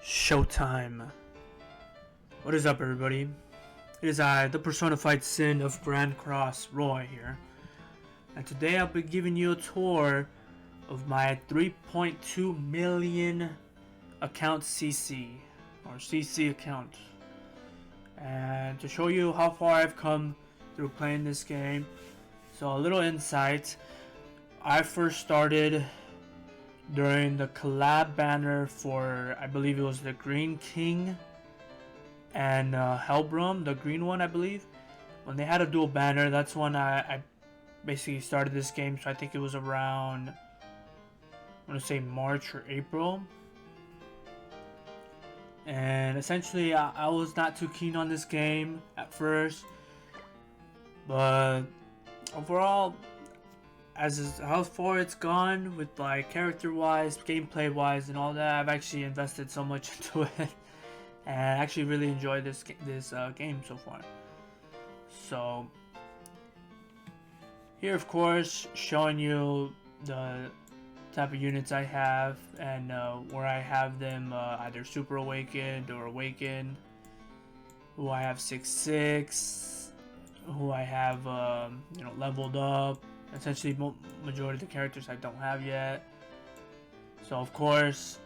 Showtime. What is up, everybody? It is I, the personified sin of Grand Cross, Roy here. And today I'll be giving you a tour of my 3.2 million account CC, or CC account. And to show you how far I've come through playing this game. So a little insight. I first started during the collab banner for, I believe it was the Green King and Helbram, the green one, I believe. When they had a dual banner, that's when I basically started this game. So I think it was around, I want to say March or April. And essentially I was not too keen on this game at first, but overall, how far it's gone with like character wise, gameplay wise, and all that, I've actually invested so much into it, and I actually really enjoyed this game so far. So here, of course, showing you the type of units I have and where I have them either super awakened or awakened. Who I have SixSix, who I have leveled up. Essentially, majority of the characters I don't have yet. So of course,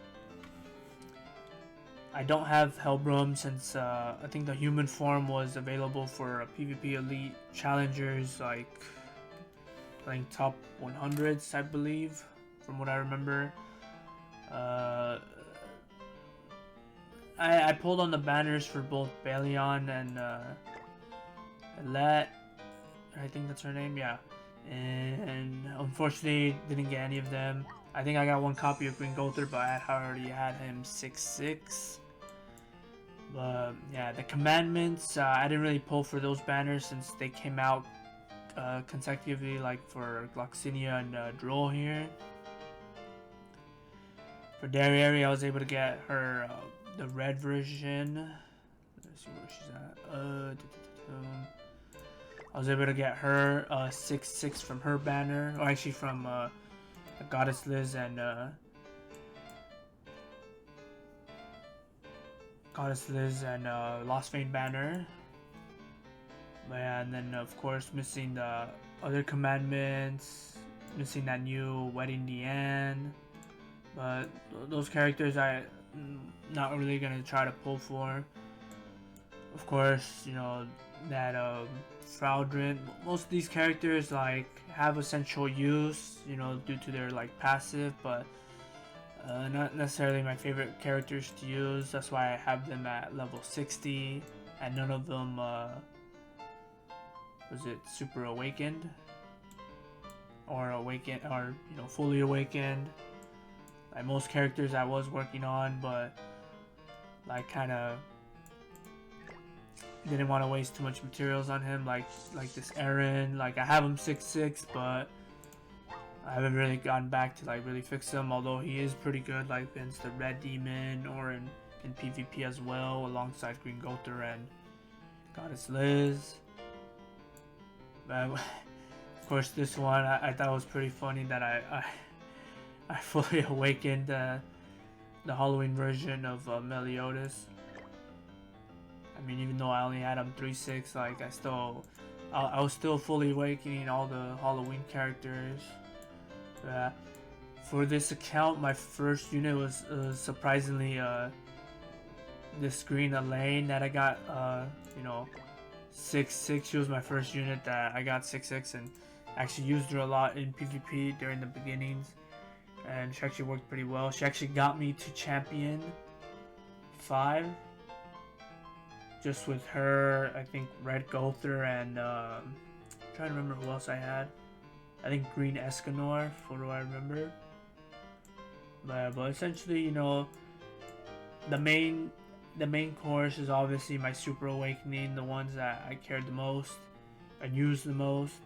I don't have Helbram since I think the human form was available for PvP Elite challengers, like I think top 100s, I believe, from what I remember. I pulled on the banners for both Balion and Let. I think that's her name, yeah. And unfortunately didn't get any of them. I think I got one copy of Green Gother, but I already had him SixSix. But yeah, the commandments, I didn't really pull for those banners since they came out consecutively, like for Gloxinia and Droll here. For Darieri, I was able to get her the red version. Let's see where she's at. I was able to get her 6/6 from her banner, or actually from Goddess Liz and Lost Fane banner. But yeah, and then of course missing the other commandments, missing that new Wedding Deanne. But those characters I'm not really gonna try to pull for. Of course, you know that Fraudrin. Most of these characters like have essential use, you know, due to their like passive, but not necessarily my favorite characters to use. That's why I have them at level 60, and none of them was it super awakened or fully awakened. Like most characters I was working on, but like kind of didn't want to waste too much materials on him, like this Aaron. Like I have him 6/6, but I haven't really gotten back to like really fix him, although he is pretty good like against the Red Demon or in PvP as well, alongside Green Gother and Goddess Liz. But of course this one I thought was pretty funny that I fully awakened the Halloween version of Meliodas. I mean, even though I only had him 3/6, like I was still fully awakening all the Halloween characters. For this account, my first unit was surprisingly this green Elaine that I got. 6/6. She was my first unit that I got 6/6, and actually used her a lot in PvP during the beginnings, and she actually worked pretty well. She actually got me to champion 5. Just with her, I think Red Gother and I'm trying to remember who else I had. I think Green Escanor, for what I remember. But essentially, you know, the main course is obviously my Super Awakening, the ones that I cared the most and used the most.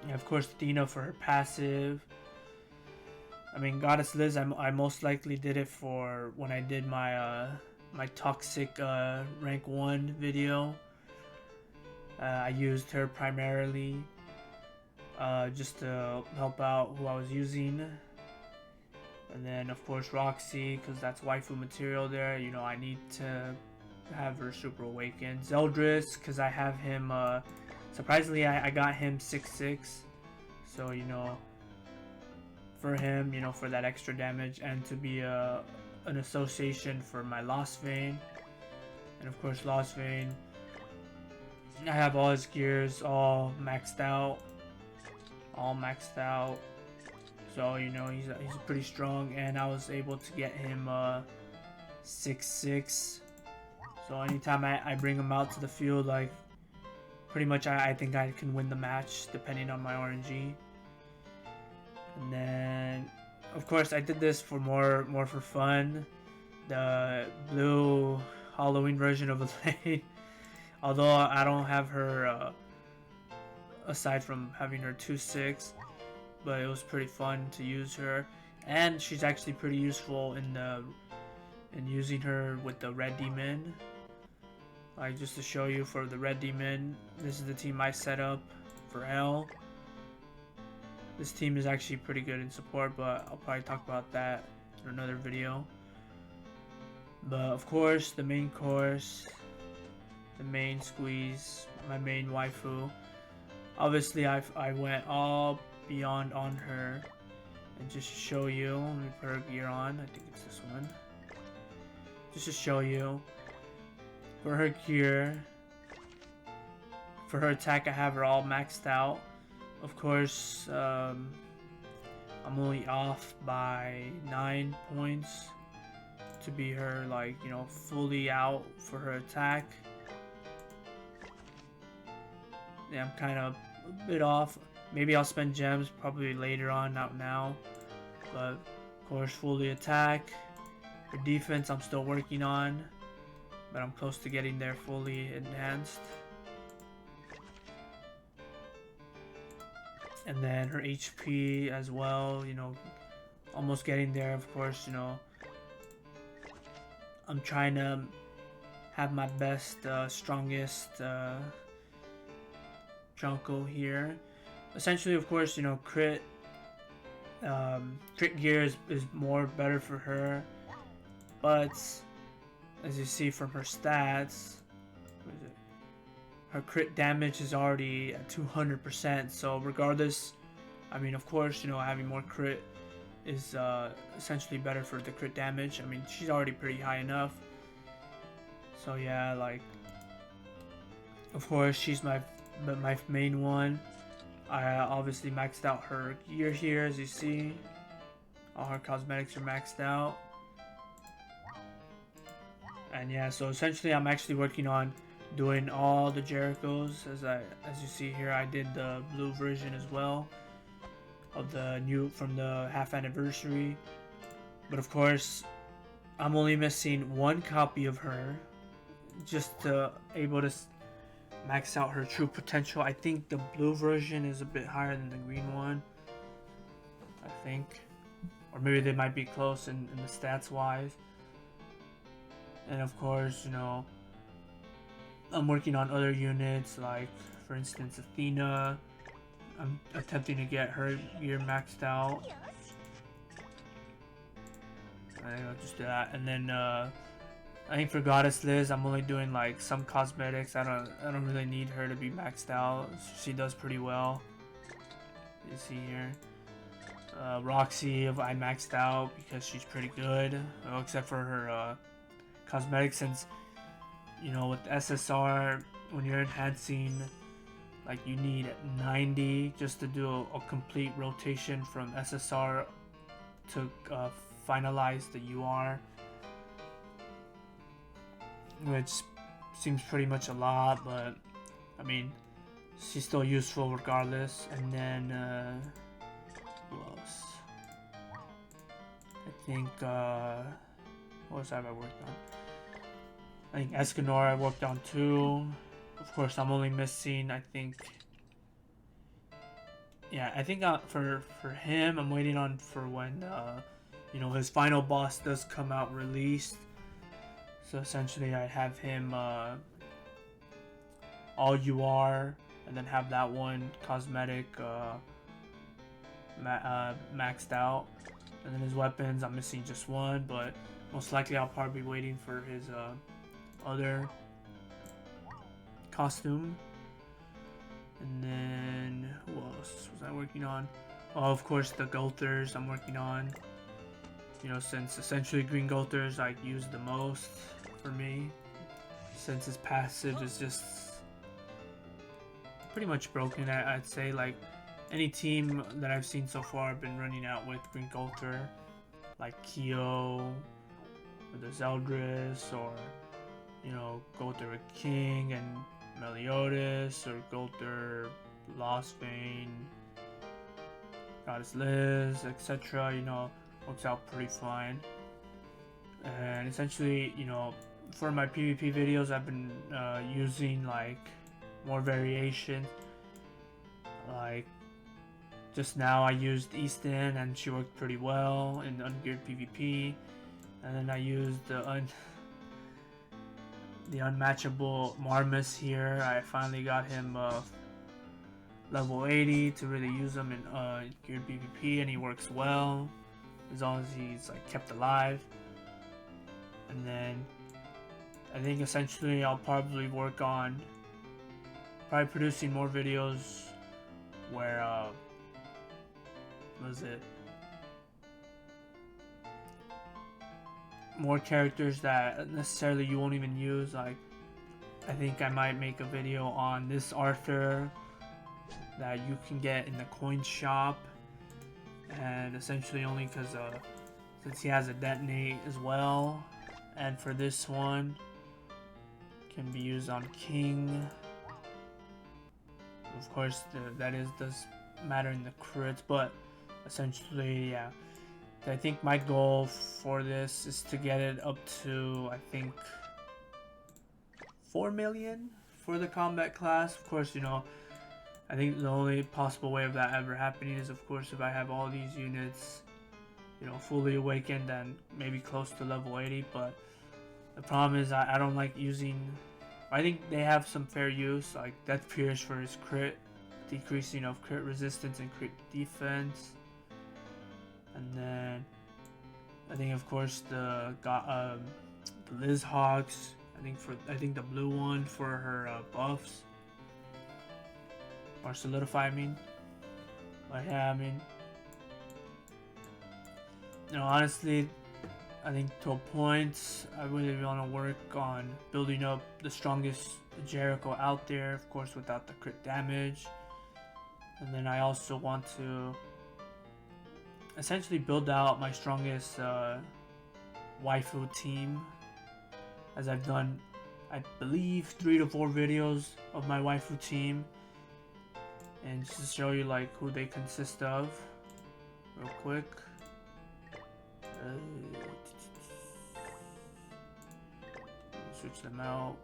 And of course, Dina for her passive. I mean, Goddess Liz, I most likely did it for when I did my my toxic rank 1 video. I used her primarily just to help out who I was using. And then of course Roxy, because that's waifu material there. You know, I need to have her super awakened. Zeldris, because I have him, surprisingly I got him 6/6. So, you know, for him, you know, for that extra damage, and to be an association for my Lost Vein. And of course Lost Vein, I have all his gears all maxed out. So, you know, he's pretty strong, and I was able to get him 6/6. So anytime I bring him out to the field, like, pretty much I think I can win the match depending on my RNG. And then of course I did this for more for fun. The blue Halloween version of Elaine. Although I don't have her aside from having her 2/6, but it was pretty fun to use her, and she's actually pretty useful in using her with the red demon. Like, just to show you, for the red demon, this is the team I set up for L. This team is actually pretty good in support, but I'll probably talk about that in another video. But of course, the main course, the main squeeze, my main waifu. Obviously, I went all beyond on her, and just to show you, let me put her gear on. I think it's this one. Just to show you, for her gear, for her attack, I have her all maxed out. Of course, I'm only off by 9 points to be her, like, you know, fully out for her attack. Yeah, I'm kind of a bit off. Maybe I'll spend gems probably later on, not now. But of course, fully attack. Her defense I'm still working on, but I'm close to getting there fully enhanced. And then her HP as well, you know, almost getting there. Of course, you know, I'm trying to have my best, strongest Junko here. Essentially, of course, you know, crit gear is more better for her, but as you see from her stats, her crit damage is already at 200%. So regardless, I mean, of course, you know, having more crit is essentially better for the crit damage. I mean, she's already pretty high enough. So yeah, like, of course, she's my main one. I obviously maxed out her gear here, as you see. All her cosmetics are maxed out. And yeah, so essentially I'm actually working on doing all the Jerichos. As you see here, I did the blue version as well of the new, from the half anniversary. But of course, I'm only missing one copy of her just to able to max out her true potential. I think the blue version is a bit higher than the green one, I think, or maybe they might be close in the stats wise. And of course, you know, I'm working on other units, like for instance Athena. I'm attempting to get her gear maxed out. I think I'll just do that. And then I think for Goddess Liz, I'm only doing like some cosmetics. I don't really need her to be maxed out. She does pretty well. You see here. Roxy, I maxed out because she's pretty good, well, except for her cosmetics, since, you know, with SSR, when you're enhancing, like, you need 90 just to do a complete rotation from SSR to finalize the UR, which seems pretty much a lot, but I mean, she's still useful regardless. And then who else? I think what else have I worked on? I think Escanor I worked on too. Of course, I'm only missing, I think, yeah, I think for him, I'm waiting on for when you know, his final boss does come out released. So essentially, I have him all UR, and then have that one cosmetic maxed out. And then his weapons, I'm missing just one, but most likely I'll probably be waiting for his other costume. And then who else was I working on? Oh, of course the Golters I'm working on. You know, since essentially Green Golters I use the most for me, since his passive is just pretty much broken. I'd say like any team that I've seen so far have been running out with Green Golter, like Kyo, or the Zeldris, or you know, Golter with King and Meliodas, or Golter, Lost Vein, Goddess Liz, etc. You know, works out pretty fine. And essentially, you know, for my PvP videos, I've been using like more variation. Like just now, I used Easton, and she worked pretty well in ungeared PvP. And then I used the unmatchable Marmus here. I finally got him level 80 to really use him in geared PvP, and he works well as long as he's like kept alive. And then I think essentially I'll probably work on producing more videos where what was it? More characters that necessarily you won't even use. Like I think I might make a video on this Arthur that you can get in the coin shop, and essentially only because since he has a detonate as well. And for this one, can be used on King. Of course, that does matter in the crits, but essentially, yeah. I think my goal for this is to get it up to, I think, 4 million for the combat class. Of course, you know, I think the only possible way of that ever happening is, of course, if I have all these units, you know, fully awakened and maybe close to level 80. But the problem is I don't like using. I think they have some fair use, like Death Pierce for his crit, decreasing of crit resistance and crit defense. And then I think, of course, the Liz Hawks. I think the blue one for her buffs or solidify. I mean, but yeah, I mean, you know, honestly, I think to a point, I really want to work on building up the strongest Jericho out there, of course, without the crit damage. And then I also want to essentially build out my strongest waifu team, as I've done, I believe, 3 to 4 videos of my waifu team, and just to show you like who they consist of real quick. Switch them out,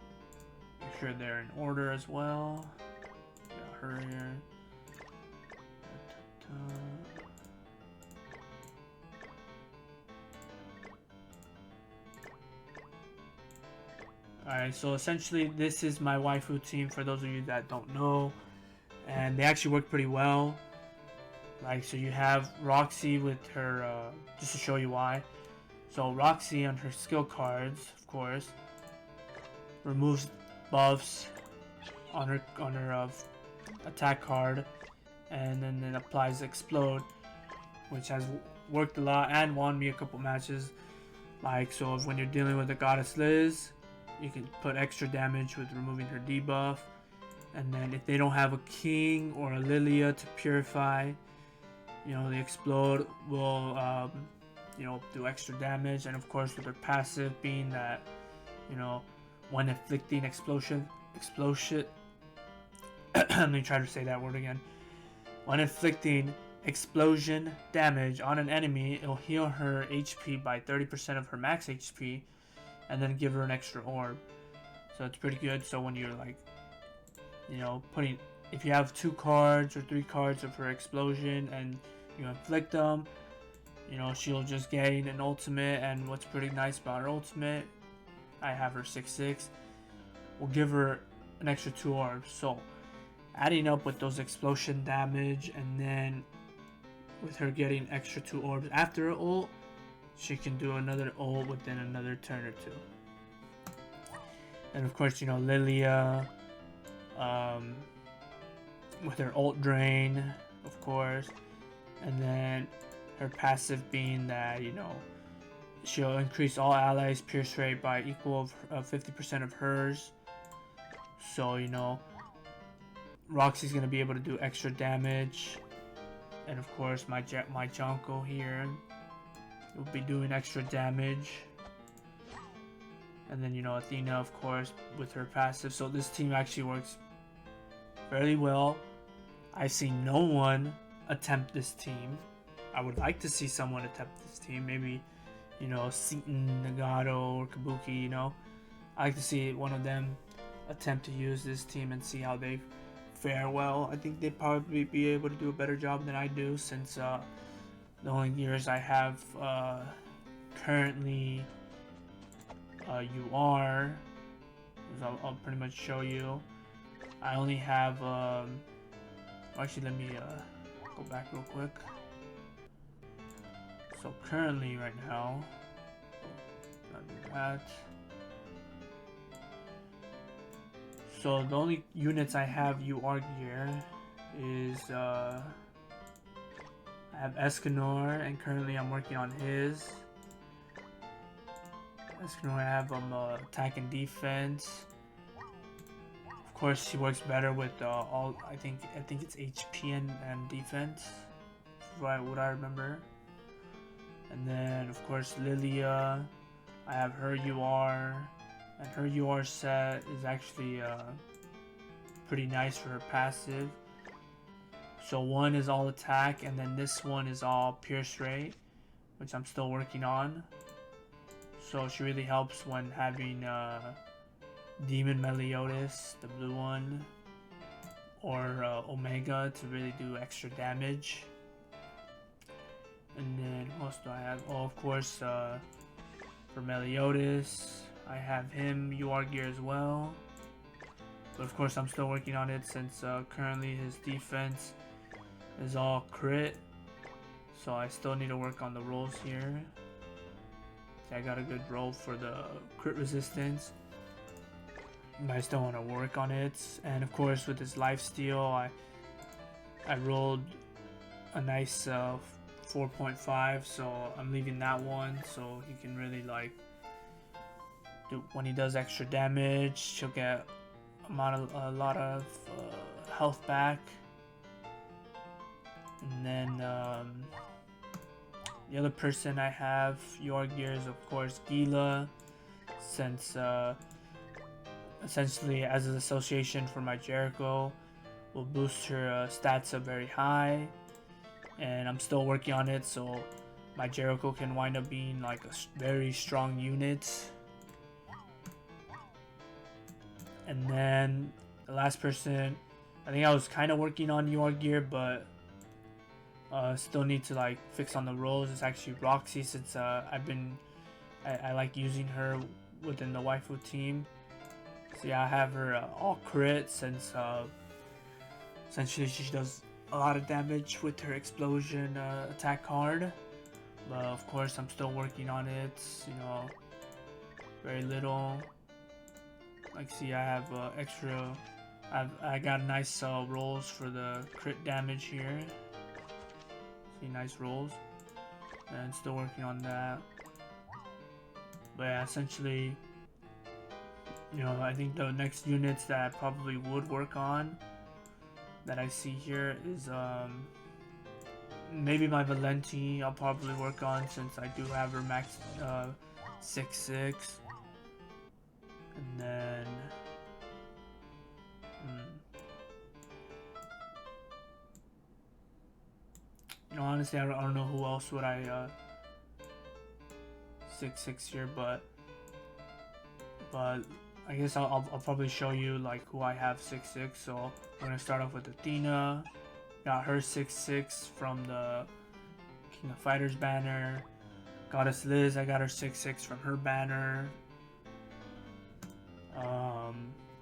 make sure they're in order as well. Got her here. Alright, so essentially this is my waifu team for those of you that don't know, and they actually work pretty well. Like, so you have Roxy with her, just to show you why. So Roxy on her skill cards, of course, removes buffs on her attack card, and then it applies Explode, which has worked a lot and won me a couple matches. Like, so if when you're dealing with the Goddess Liz, you can put extra damage with removing her debuff. And then if they don't have a King or a Lilia to purify, you know, the Explode will, you know, do extra damage. And of course with their passive being that, you know, when inflicting explosion, let me try to say that word again. When inflicting explosion damage on an enemy, it'll heal her HP by 30% of her max HP, and then give her an extra orb. So it's pretty good. So when you're like, you know, if you have 2 cards or 3 cards of her explosion and you inflict them, you know, she'll just gain an ultimate. And what's pretty nice about her ultimate, I have her 6/6, will give her an extra 2 orbs. So adding up with those explosion damage and then with her getting extra 2 orbs after her ult, she can do another ult within another turn or 2. And of course, you know, Lilia, with her ult drain, of course, and then her passive being that, you know, she'll increase all allies' pierce rate by equal of 50% of hers. So, you know, Roxy's gonna be able to do extra damage, and of course, my Jonko here will be doing extra damage. And then, you know, Athena, of course, with her passive. So this team actually works fairly well. I've seen no one attempt this team. I would like to see someone attempt this team. Maybe, you know, Seaton, Nagato, or Kabuki, you know. I like to see one of them attempt to use this team and see how they fare well. I think they'd probably be able to do a better job than I do, since the only gears I have currently UR, I'll pretty much show you. I only have actually, let me go back real quick. So currently right now, not do that. So the only units I have UR gear is I have Escanor, and currently I'm working on his. Escanor, I have attack and defense. Of course, she works better with all. I think it's HP and defense, what I remember. And then of course Lilia, I have her UR, and her UR set is actually pretty nice for her passive. So one is all attack, and then this one is all pierce rate, which I'm still working on. So she really helps when having Demon Meliodas, the blue one, or Omega to really do extra damage. And then what else do I have? Oh, of course, for Meliodas, I have him UR gear as well. But of course, I'm still working on it, since currently his defense is all crit. So I still need to work on the rolls here. I got a good roll for the crit resistance, but I still want to work on it. And of course, with his lifesteal, I rolled a nice 4.5, so I'm leaving that one, so he can really, like, when he does extra damage, she'll get a lot of health back. And then the other person I have UR gear is of course Gila, since essentially as an association for my Jericho, will boost her stats up very high, and I'm still working on it, so my Jericho can wind up being like a very strong unit. And then the last person, I think I was kind of working on UR gear, but still need to like fix on the rolls. It's actually Roxy, since I like using her within the Waifu team. So yeah, I have her all crit, since essentially she does a lot of damage with her explosion attack card. But of course, I'm still working on it, you know, very little. Like, see, I have extra, I got nice rolls for the crit damage here. See, nice rolls, and still working on that. But yeah, essentially, you know, I think the next units that I probably would work on that I see here is maybe my Valenti. I'll probably work on, since I do have her max SixSix. And then you know, honestly, I don't know who else would I SixSix here, but I guess I'll probably show you like who I have SixSix. So we're gonna start off with Athena. Got her SixSix from the King of Fighters banner. Goddess Liz, I got her SixSix from her banner.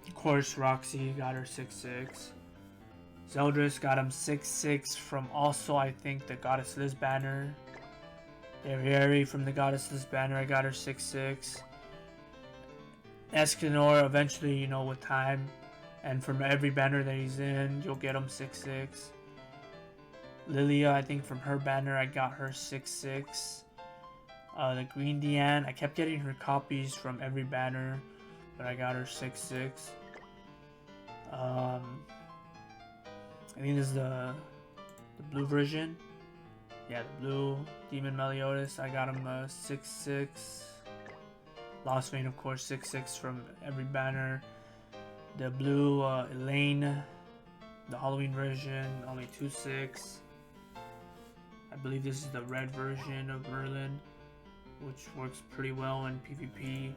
Of course, Roxy got her SixSix. Zeldris got him 6/6 from also, I think, the Goddess Liz banner. Harry from the Goddess Liz banner, I got her 6/6. Escanor, eventually, you know, with time, and from every banner that he's in, you'll get him 6/6. Lilia, I think from her banner, I got her 6/6. The Green Diane, I kept getting her copies from every banner, but I got her 6/6. I think this is the blue version. Yeah, the blue Demon Meliodas, I got him 6/6. Lost Vein, of course, 6/6 from every banner. The blue Elaine, the Halloween version, only 2/6. I believe this is the red version of Merlin, which works pretty well in PvP.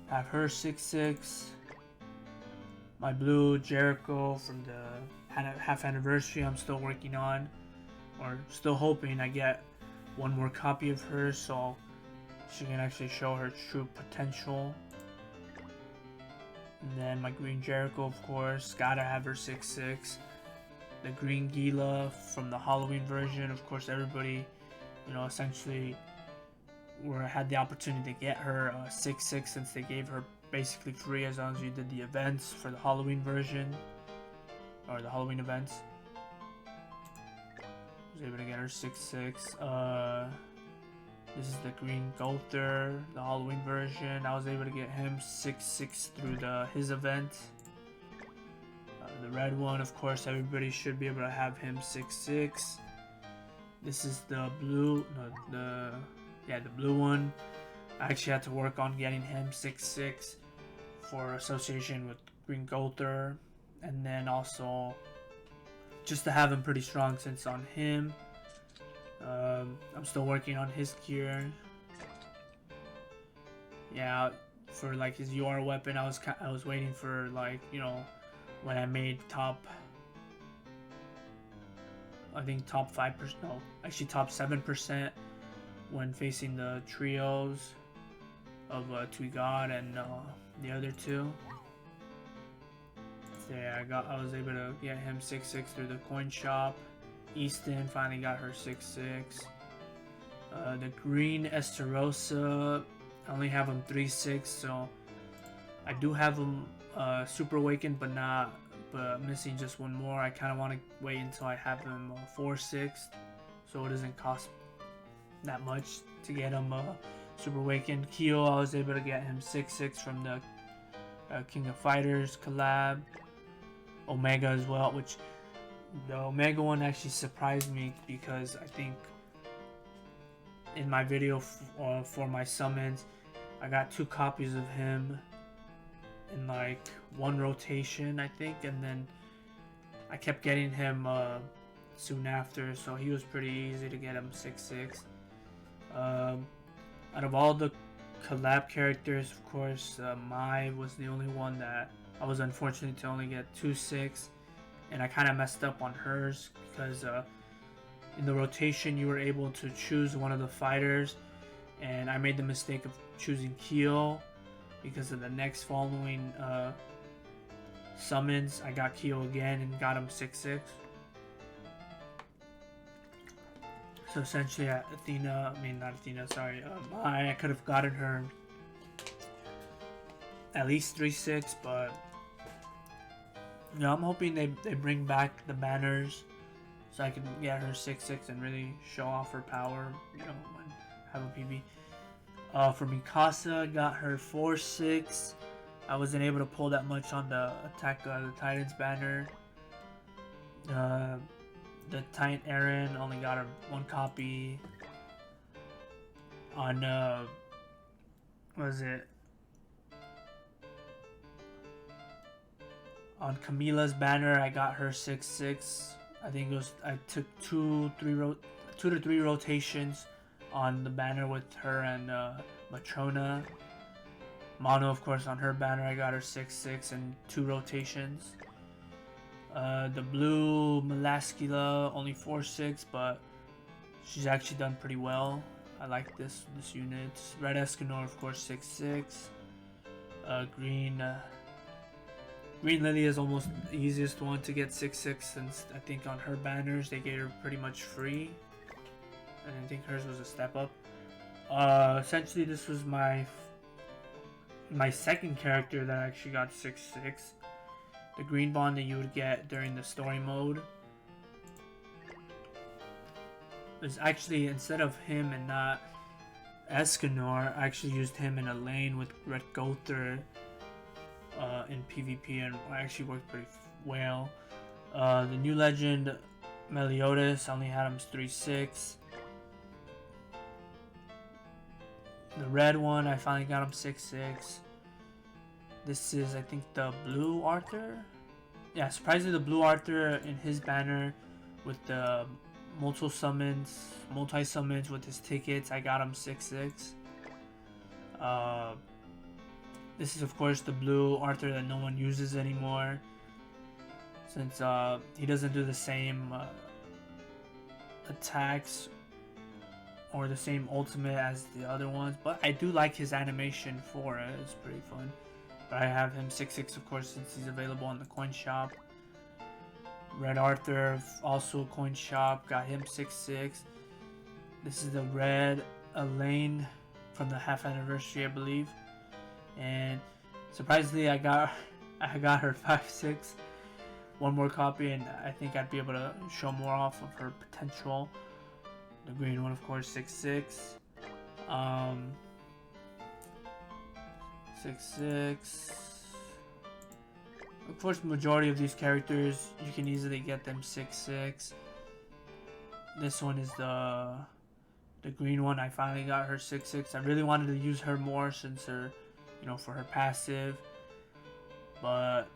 Have her 6/6. My blue Jericho from the half anniversary, I'm still working on, or still hoping I get one more copy of her so she can actually show her true potential. And then my green Jericho, of course, gotta have her 6/6. The green Gila from the Halloween version, of course, everybody, you know, essentially had the opportunity to get her 6/6 since they gave her basically free as long as you did the events for the Halloween version, or the Halloween events. I was able to get her 6/6. This is the green Gulther, the Halloween version. I was able to get him 6/6 through his event. The red one, of course, everybody should be able to have him 6/6. This is the blue, the blue one. I actually had to work on getting him 6/6 for association with Green Gulther, and then also just to have him pretty strong since on him. I'm still working on his gear. Yeah, for like his UR weapon, I was waiting for, like, you know, when I made top, I think top 5%, no, actually top 7% when facing the trios of Twigod and the other two. So yeah, I was able to get him 6/6 through the coin shop. Easton finally got her 6/6. The green Esterosa, I only have him 3/6, so I do have him super awakened, but missing just one more. I kind of want to wait until I have him 4/6, so it doesn't cost that much to get him super awakened. Kyo, I was able to get him 6/6 from the King of Fighters collab. Omega as well, which the Omega one actually surprised me because I think in my video for my summons, I got 2 copies of him in like one rotation, I think, and then I kept getting him soon after, so he was pretty easy to get him 6/6. Out of all the collab characters, of course, Mai was the only one that I was unfortunate to only get 2/6, and I kind of messed up on hers because in the rotation you were able to choose one of the fighters, and I made the mistake of choosing Kyo because of the next following summons. I got Kyo again and got him 6/6. So essentially, I could have gotten her at least 3/6, but you know, I'm hoping they bring back the banners so I can get her 6/6 and really show off her power, you know, when I have a PB. For Mikasa, got her 4/6. I wasn't able to pull that much on the Attack the Titans banner. The Titan Eren only got her 1 copy. On what was it? On Camila's banner, I got her 6/6. I think it was, I took 2 to 3 rotations on the banner with her and Matrona. Mono, of course, on her banner, I got her 6/6 and 2 rotations. The blue Melascula, only 4/6, but she's actually done pretty well. I like this unit. Red Escanor, of course, 6/6. Green Green Lily is almost the easiest one to get 6/6 since I think on her banners they gave her pretty much free. And I think hers was a step up. Essentially this was my second character that actually got 6/6. The green bond that you would get during the story mode is actually, instead of him and not Escanor, I actually used him in a lane with Red Gother in PvP, and actually worked pretty well. The new legend Meliodas, I only had him 3/6. The red one, I finally got him 6/6. This is, I think, the blue Arthur. Yeah, surprisingly, the blue Arthur in his banner with the multi summons with his tickets, I got him 6/6. This is, of course, the blue Arthur that no one uses anymore, since he doesn't do the same attacks or the same ultimate as the other ones, but I do like his animation for it. It's pretty fun. But I have him 6/6, of course, since he's available in the coin shop. Red Arthur, also coin shop, got him 6/6. This is the red Elaine from the half anniversary, I believe. And surprisingly, I got her 5/6. One more copy, and I think I'd be able to show more off of her potential. The green one, of course, 6/6. 6/6. Of course, majority of these characters, you can easily get them 6/6. This one is the green one. I finally got her 6/6. I really wanted to use her more since her, for her passive. But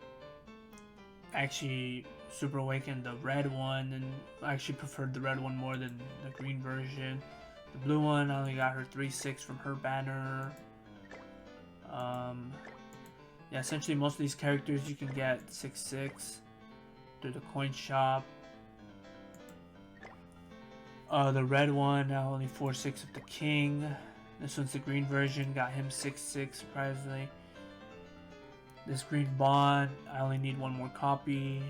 actually Super Awakened the red one, and I actually preferred the red one more than the green version. The blue one, I only got her 3/6 from her banner. Yeah, essentially most of these characters you can get 6/6 through the coin shop. The red one, only 4/6 of the king. This one's the green version, got him 6/6 surprisingly. This green bond, I only need one more copy,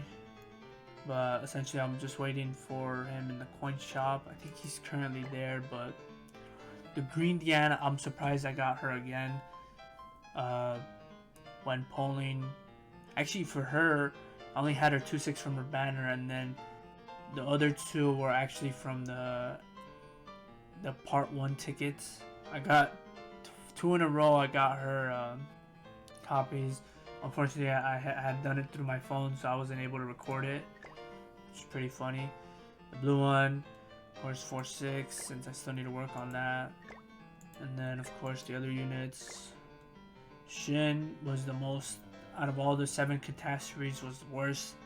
but essentially I'm just waiting for him in the coin shop. I think he's currently there. But the green Diana, I'm surprised I got her again. When polling, actually for her, I only had her 2/6 from her banner, and then the other two were actually from the part 1 tickets. I got 2 in a row. I got her copies. Unfortunately, I had done it through my phone, so I wasn't able to record it, which is pretty funny. The blue one, of course, 4/6, since I still need to work on that. And then, of course, the other units. Shin was the most, out of all the 7 catastrophes, was the worst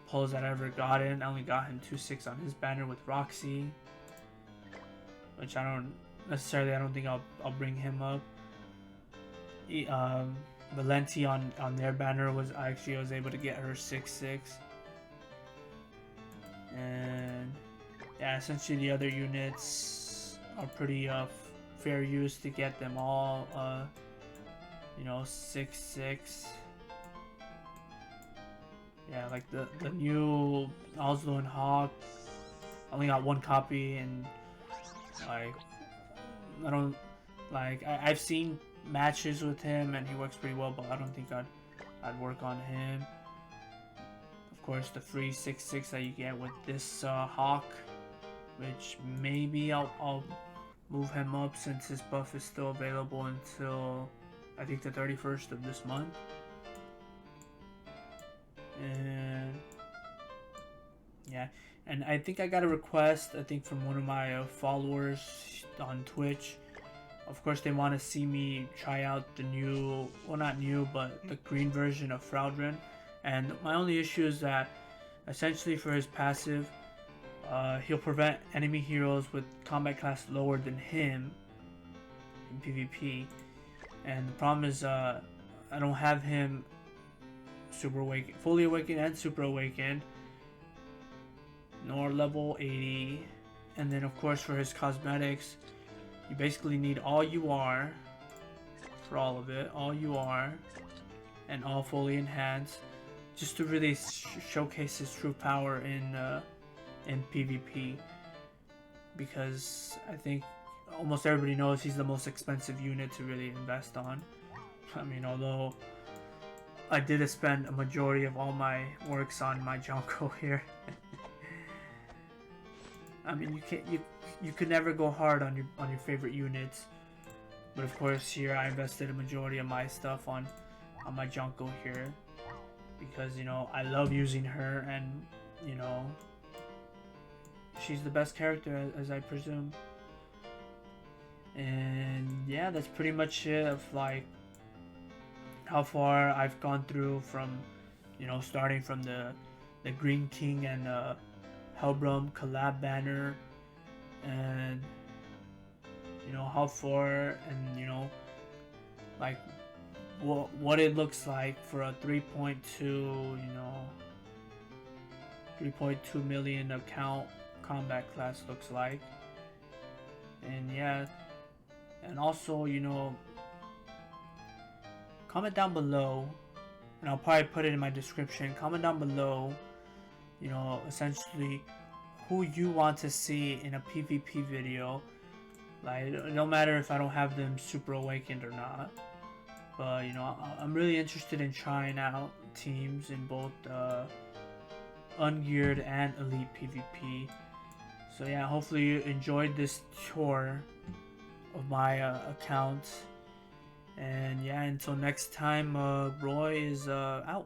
pulls I'd ever gotten. I only got him 2/6 on his banner with Roxy, which I don't think I'll bring him up. Valenti on their banner I was able to get her 6/6. And yeah, essentially the other units are pretty fair use to get them all 6/6. Yeah, like the new Oslo and Hawk, I only got 1 copy, and like I don't I've seen matches with him and he works pretty well, but I don't think I'd work on him. Of course, the free 6/6 that you get with this Hawk, which maybe I'll move him up since his buff is still available until I think the 31st of this month. And yeah, and I think I got a request, I think, from one of my followers on Twitch. Of course, they want to see me try out the new, well, not new, but the green version of Fraudrin. And my only issue is that essentially for his passive, he'll prevent enemy heroes with combat class lower than him in PvP. And the problem is I don't have him fully awakened and super awakened, nor level 80. And then of course for his cosmetics, you basically need all UR for all of it, all UR and all fully enhanced. just to really showcase his true power in PvP, because I think almost everybody knows he's the most expensive unit to really invest on. I mean, although I did spend a majority of all my works on my Junko here. I mean, you could never go hard on your favorite units, but of course here I invested a majority of my stuff on my Junko here, because, you know, I love using her, and, you know, she's the best character, as I presume. And yeah, that's pretty much it of like how far I've gone through from, you know, starting from the Green King and Helbram collab banner, and, you know, how far, and, you know, like what it looks like for a 3.2, you know, 3.2 million account combat class looks like. And yeah, and also, you know, comment down below, and I'll probably put it in my description. Comment down below, you know, essentially who you want to see in a PvP video. Like, it don't matter if I don't have them super awakened or not, but, you know, I'm really interested in trying out teams in both ungeared and elite PvP. So yeah, hopefully you enjoyed this tour of my account. And yeah, until next time, Roy is out.